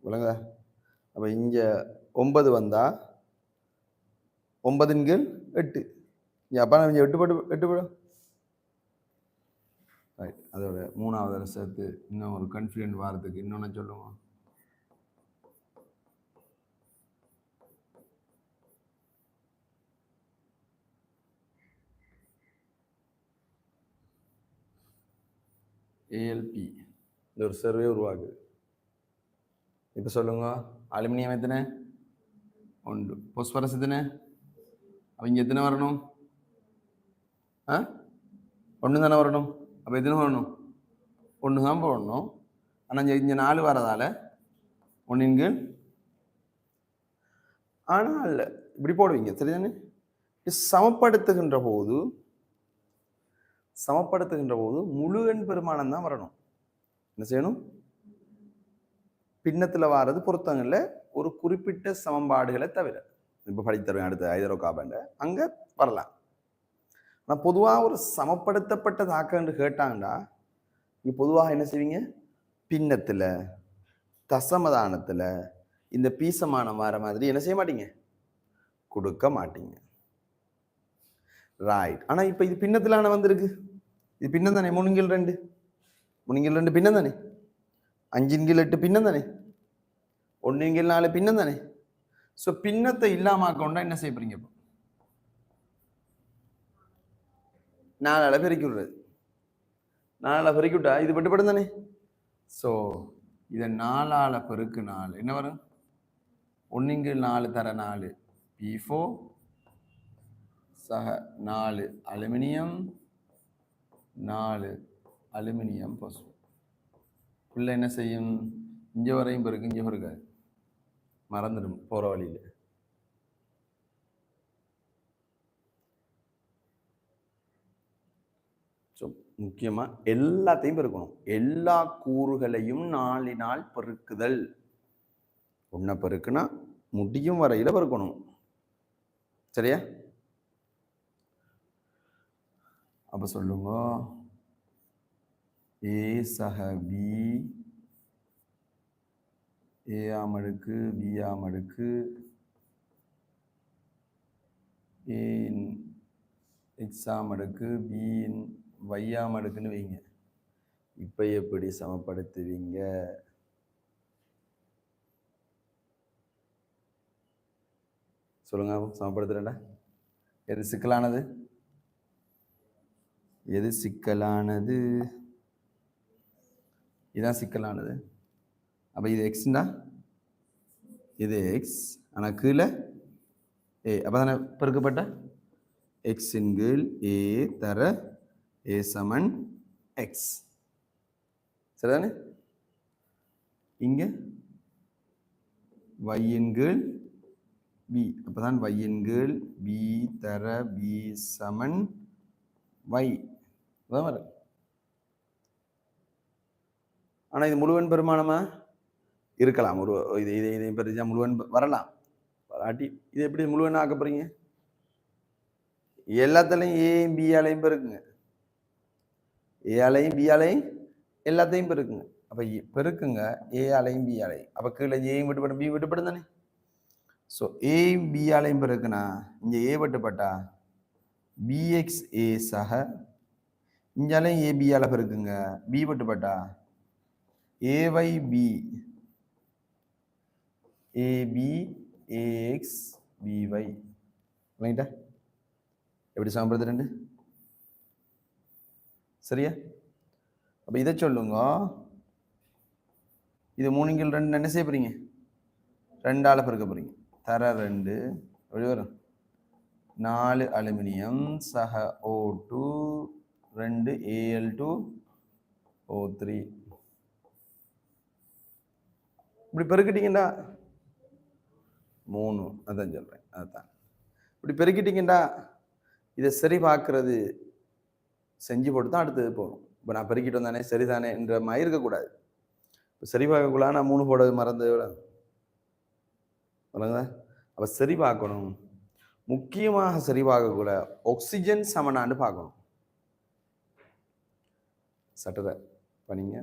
விளங்குதா? அப்போ இங்கே 9 வந்தால் 9 கீழ் 8. அப்போ நான் 8 படும் ரைட். அதோட 3வது சேர்த்து இன்னும் ஒரு கன்ஃபிடென்ட் வாரத்துக்கு இன்னொன்று சொல்லுவோம். ஏஎல்பி இந்த ஒரு சர்வே உருவாக்குது. இப்போ சொல்லுங்க, அலுமினியம் எத்தனை? 1. பொஸ்பரஸ் எத்தனை? அவங்க எத்தனை வரணும்? 1 தானே வரணும். அப்போ எத்தனை வரணும்? 1 தான் போடணும். ஆனால் இங்கே 4 வரதால 1 ஆனால் இப்படி போடுவீங்க சரிதானே? சமப்படுத்துகின்ற போது முழு எண் பெருமானம் தான் வரணும். என்ன செய்யணும்? பின்னத்தில் வாரது பொருத்தங்களில் ஒரு குறிப்பிட்ட சமன்பாடுகளை தவிர. இப்போ படித்தருவேன் அடுத்த ஹைட்ரோகார்பன் அங்கே வரலாம். ஆனால் பொதுவாக ஒரு சமப்படுத்தப்பட்ட தாக்கம்னு கேட்டாங்கடா இங்கே பொதுவாக என்ன செய்வீங்க? பின்னத்தில் தசமதானத்தில் இந்த பீசமானம் வர மாதிரி என்ன செய்ய மாட்டீங்க? கொடுக்க மாட்டீங்க. ரைட். ஆனால் இப்போ இது பின்னத்திலான வந்திருக்கு. இது பின்னம் தானே? 3/2 3/2 பின்னம் தானே? 5/8 பின்னம் தானே? 1/4 பின்னம் தானே? ஸோ பின்னத்தை இல்லாமக்கொண்டா என்ன செய்ய போறீங்க? இப்போ 4ஆல் பெருக்கி விடுறது. 4ஆல் பெருக்கி விட்டா இது பட்டுப்படும் தானே? ஸோ இதை 4ஆல் பெருக்கு 4 என்ன வரும்? 1/4 தர 4 P4 சக 4 அலுமினியம் 4 அலுமினியம் பாஸ்பேட். உள்ள என்ன செய்யும்? இங்கே வரையும் பெருக்கு, இங்கே பெருக்காது, மறந்துடும் போகிற வழியில். ஸோ முக்கியமாக எல்லாத்தையும் பெருக்கணும். எல்லா கூறுகளையும் 4ஆல் பெருக்குதல். 1 பெருக்குனா முடியும் வரையில் பெருக்கணும். சரியா? அப்போ சொல்லுங்க, ஏ சக பி ஏஆம் அடுக்கு பிஆம் அடுக்கு ஏன் எக்ஸாம் அடுக்கு பியின் வையாம் அடுக்குன்னு வைங்க. இப்போ எப்படி சமப்படுத்துவீங்க? சொல்லுங்க, சமப்படுத்துறேன்டா. எது சிக்கலானது? எது சிக்கலானது? இதுதான் சிக்கலானது. அப்போ இது எக்ஸ்னா இது எக்ஸ், ஆனால் கீழே ஏ. அப்போ தானே பெருக்கப்பட்ட எக்ஸின் கீழ் ஏ தர ஏ சமன் எக்ஸ். சரிதானே? இங்கே வையின் கீழ் பி. அப்போ தான் வையின் கீழ் பி தர பி சமன் வை. அதான் வரும். ஆனால் இது முழுவன் பெருமானமா இருக்கலாம். ஒரு இதை பெருசா முழுவன் வரலாம். வராட்டி இது எப்படி முழுவன் ஆக்க போறீங்க? எல்லாத்துலையும் ஏயும் பியாலையும் பெருக்குங்க. ஏஆலையும் பியாலையும் எல்லாத்தையும் பெருக்குங்க. அப்போ பெருக்குங்க ஏஆலையும் பியாலையும். அப்போ கீழே ஏயும் விட்டுப்படும் பி விட்டுப்படும் தானே? ஸோ ஏயும் பியாலையும் பெருக்குனா இங்கே ஏ விட்டுப்பட்டா பிஎக்ஸ் ஏ சக இங்காலையும் ஏபியால் பெருக்குங்க. பி விட்டுப்பட்டா ஏவை பி ஏபி ஏஎக்ஸ் பிஒய். ரைட்டா? எப்படி சமப்படுத்து? 2 சரியா? அப்போ இதை சொல்லுங்க. இது 3/2 என்ன செய்ய போறீங்க? 2ஆல் பெருக்க போறீங்க. தர 2 எப்படி வரும்? 4 அலுமினியம் சக O2 2 Al2 O3. இப்படி பெருக்கிட்டீங்கடா 3. அதான் சொல்றேன். அதுதான் இப்படி பெருக்கிட்டீங்கடா இதை சரி பார்க்கறது செஞ்சு போட்டு தான் அடுத்தது போகணும். இப்போ நான் பெருக்கிட்டு வந்தானே சரிதானே என்ற மாதிரி இருக்கக்கூடாது. இப்போ சரி பார்க்கக்குள்ள நான் 3 போட மறந்து வழங்க. அப்போ சரி பார்க்கணும். முக்கியமாக சரி பார்க்கக்கூட ஆக்சிஜன் சமனான்னு பார்க்கணும். சட்டரை பண்ணிங்க.